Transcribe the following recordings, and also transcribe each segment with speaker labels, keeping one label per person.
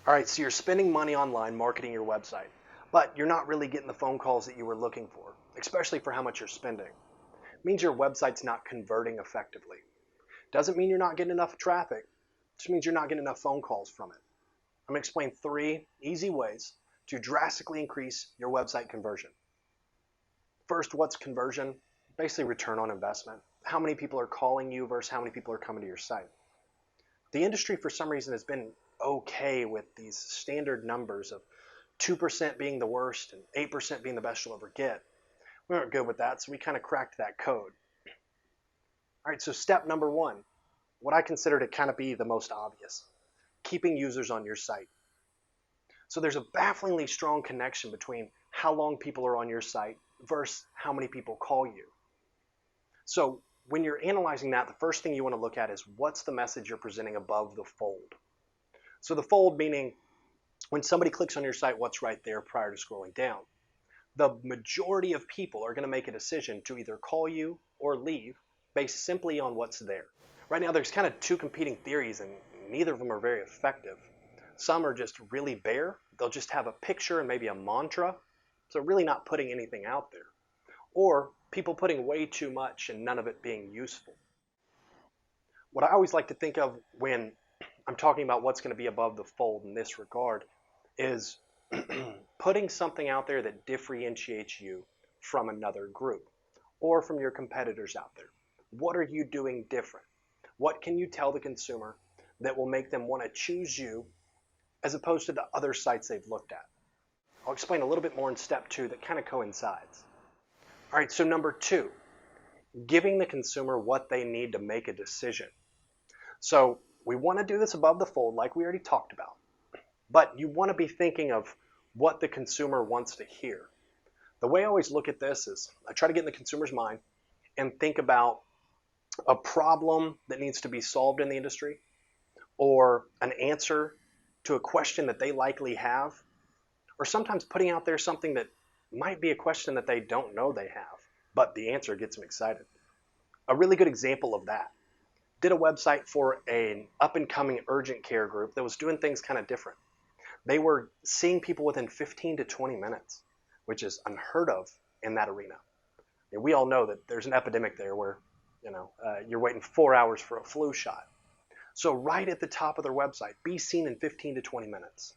Speaker 1: All right, so you're spending money online marketing your website, but you're not really getting the phone calls that you were looking for, especially for how much you're spending. It means your website's not converting effectively. Doesn't mean you're not getting enough traffic, it just means you're not getting enough phone calls from it. I'm going to explain 3 easy ways to drastically increase your website conversion. First, what's conversion? Basically, return on investment. How many people are calling you versus how many people are coming to your site. The industry, for some reason, has been okay with these standard numbers of 2% being the worst and 8% being the best you'll ever get. We aren't good with that, so we kind of cracked that code. All right, so step number 1, what I consider to kind of be the most obvious, keeping users on your site. So there's a bafflingly strong connection between how long people are on your site versus how many people call you. So when you're analyzing that, the first thing you want to look at is what's the message you're presenting above the fold. So the fold meaning when somebody clicks on your site, what's right there prior to scrolling down. The majority of people are going to make a decision to either call you or leave based simply on what's there. Right now, there's kind of 2 competing theories, and neither of them are very effective. Some are just really bare. They'll just have a picture and maybe a mantra, so really not putting anything out there. Or people putting way too much and none of it being useful. What I always like to think of when I'm talking about what's going to be above the fold in this regard is putting something out there that differentiates you from another group or from your competitors out there. What are you doing different? What can you tell the consumer that will make them want to choose you as opposed to the other sites they've looked at? I'll explain a little bit more in step 2 that kind of coincides. All right, so number 2, giving the consumer what they need to make a decision. So we want to do this above the fold like we already talked about, but you want to be thinking of what the consumer wants to hear. The way I always look at this is I try to get in the consumer's mind and think about a problem that needs to be solved in the industry or an answer to a question that they likely have, or sometimes putting out there something that might be a question that they don't know they have, but the answer gets them excited. A really good example of that, did a website for an up-and-coming urgent care group that was doing things kind of different. They were seeing people within 15 to 20 minutes, which is unheard of in that arena. And we all know that there's an epidemic there where you're waiting 4 hours for a flu shot. So right at the top of their website, be seen in 15 to 20 minutes.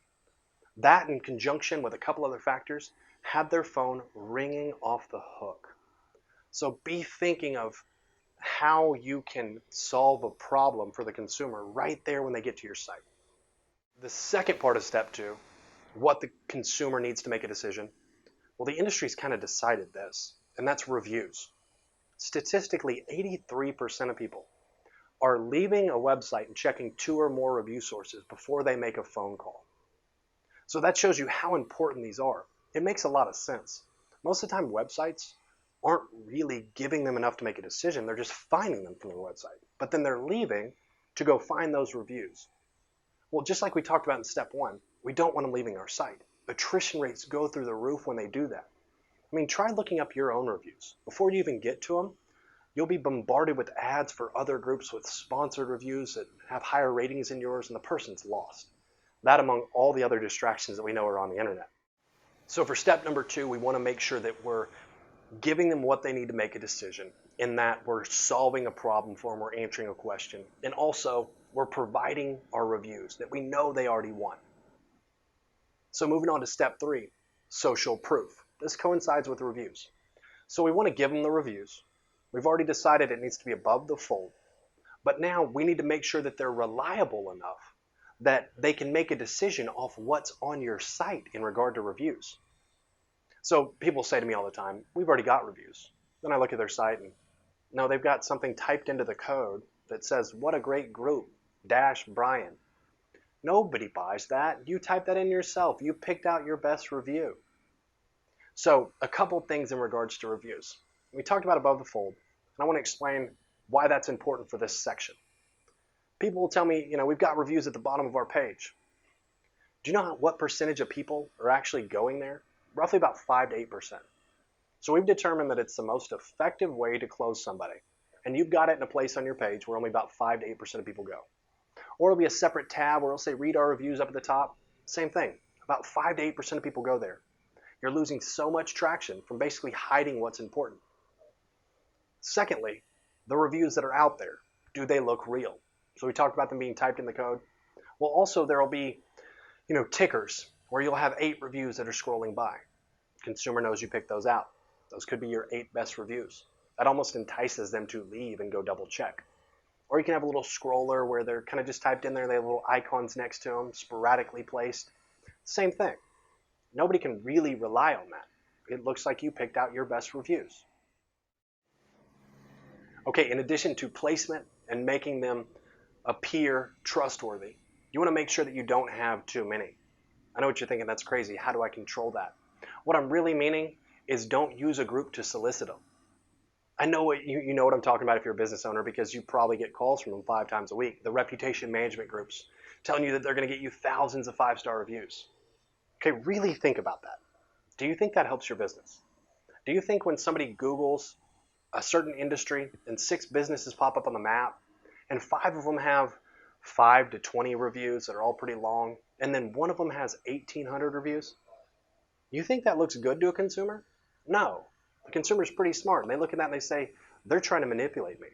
Speaker 1: That in conjunction with a couple other factors had their phone ringing off the hook. So be thinking of how you can solve a problem for the consumer right there when they get to your site. The second part of step 2, what the consumer needs to make a decision. Well, the industry's kind of decided this, and that's reviews. Statistically, 83% of people are leaving a website and checking 2 or more review sources before they make a phone call. So that shows you how important these are. It makes a lot of sense. Most of the time, websites aren't really giving them enough to make a decision. They're just finding them from the website. But then they're leaving to go find those reviews. Well, just like we talked about in step 1, we don't want them leaving our site. Attrition rates go through the roof when they do that. I mean, try looking up your own reviews. Before you even get to them, you'll be bombarded with ads for other groups with sponsored reviews that have higher ratings than yours, and the person's lost. That among all the other distractions that we know are on the internet. So for step number 2, we want to make sure that we're giving them what they need to make a decision, in that we're solving a problem for them, we're answering a question, and also we're providing our reviews that we know they already want. So moving on to step 3, social proof. This coincides with reviews. So we want to give them the reviews. We've already decided it needs to be above the fold, but now we need to make sure that they're reliable enough that they can make a decision off what's on your site in regard to reviews. So people say to me all the time, we've already got reviews. Then I look at their site and no, they've got something typed into the code that says, what a great group, Brian. Nobody buys that. You type that in yourself. You picked out your best review. So a couple things in regards to reviews. We talked about above the fold, and I want to explain why that's important for this section. People will tell me, we've got reviews at the bottom of our page. Do you know what percentage of people are actually going there? Roughly about 5 to 8%. So we've determined that it's the most effective way to close somebody. And you've got it in a place on your page where only about 5 to 8% of people go. Or it'll be a separate tab where it'll say read our reviews up at the top. Same thing. About 5 to 8% of people go there. You're losing so much traction from basically hiding what's important. Secondly, the reviews that are out there, do they look real? So we talked about them being typed in the code. Well, also there will be, tickers where you'll have 8 reviews that are scrolling by. Consumer knows you picked those out. Those could be your 8 best reviews. That almost entices them to leave and go double check. Or you can have a little scroller where they're kind of just typed in there and they have little icons next to them, sporadically placed. Same thing. Nobody can really rely on that. It looks like you picked out your best reviews. Okay, in addition to placement and making them appear trustworthy, you want to make sure that you don't have too many. I know what you're thinking, that's crazy. How do I control that? What I'm really meaning is don't use a group to solicit them. I know you know what I'm talking about if you're a business owner, because you probably get calls from them 5 times a week. The reputation management groups telling you that they're going to get you thousands of 5-star reviews. Okay, really think about that. Do you think that helps your business? Do you think when somebody Googles a certain industry and 6 businesses pop up on the map and 5 of them have 5 to 20 reviews that are all pretty long, and then one of them has 1,800 reviews? You think that looks good to a consumer? No. The consumer's pretty smart, and they look at that and they say, they're trying to manipulate me.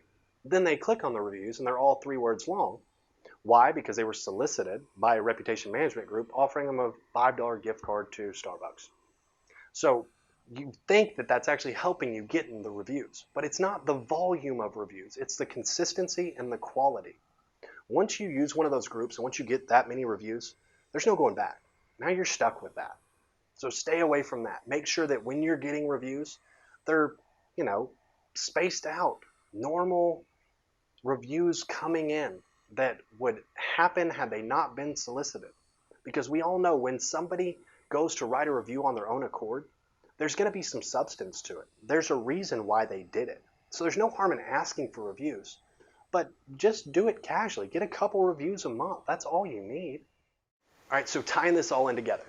Speaker 1: Then they click on the reviews, and they're all 3 words long. Why? Because they were solicited by a reputation management group offering them a $5 gift card to Starbucks. So you think that that's actually helping you get in the reviews, but it's not the volume of reviews. It's the consistency and the quality. Once you use one of those groups and once you get that many reviews, there's no going back. Now you're stuck with that. So stay away from that. Make sure that when you're getting reviews, they're, spaced out. Normal reviews coming in that would happen had they not been solicited. Because we all know when somebody goes to write a review on their own accord, there's going to be some substance to it. There's a reason why they did it. So there's no harm in asking for reviews, but just do it casually. Get a couple reviews a month. That's all you need. All right, so tying this all in together.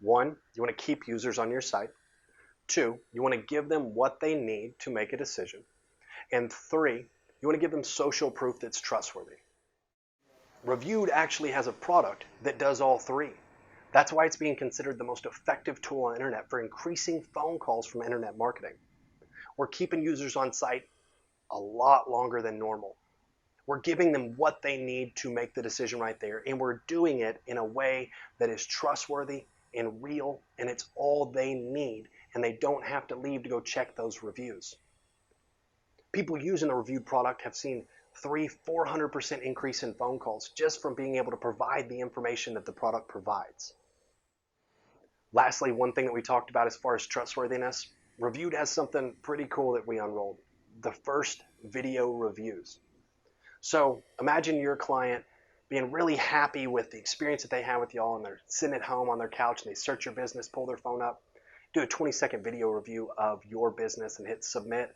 Speaker 1: 1, you want to keep users on your site. 2, you want to give them what they need to make a decision. And 3, you want to give them social proof that's trustworthy. Revued actually has a product that does all 3. That's why it's being considered the most effective tool on the internet for increasing phone calls from internet marketing. We're keeping users on site a lot longer than normal. We're giving them what they need to make the decision right there, and we're doing it in a way that is trustworthy and real, and it's all they need, and they don't have to leave to go check those reviews. People using the Revued product have seen 300-400% increase in phone calls just from being able to provide the information that the product provides. Lastly, one thing that we talked about as far as trustworthiness, Revued has something pretty cool that we unrolled: the first video reviews. So imagine your client being really happy with the experience that they had with y'all, and they're sitting at home on their couch and they search your business, pull their phone up, do a 20-second video review of your business and hit submit,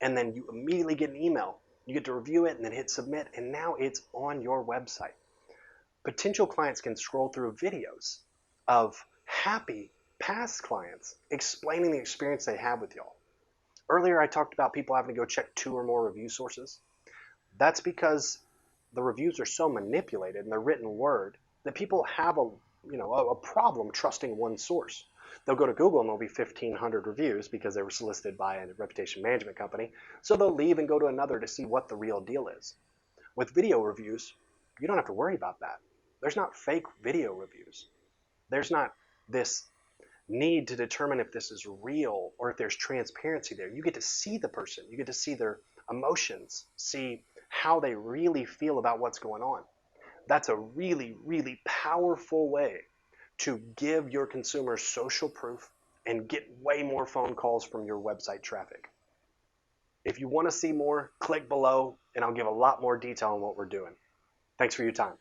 Speaker 1: and then you immediately get an email. You get to review it and then hit submit, and now it's on your website. Potential clients can scroll through videos of happy past clients explaining the experience they had with y'all. Earlier I talked about people having to go check 2 or more review sources. That's because the reviews are so manipulated in the written word that people have a problem trusting one source. They'll go to Google and there'll be 1,500 reviews because they were solicited by a reputation management company. So they'll leave and go to another to see what the real deal is. With video reviews, you don't have to worry about that. There's not fake video reviews. There's not this need to determine if this is real or if there's transparency there. You get to see the person. You get to see their emotions, see how they really feel about what's going on. That's a really, really powerful way to give your consumers social proof and get way more phone calls from your website traffic. If you want to see more, click below and I'll give a lot more detail on what we're doing. Thanks for your time.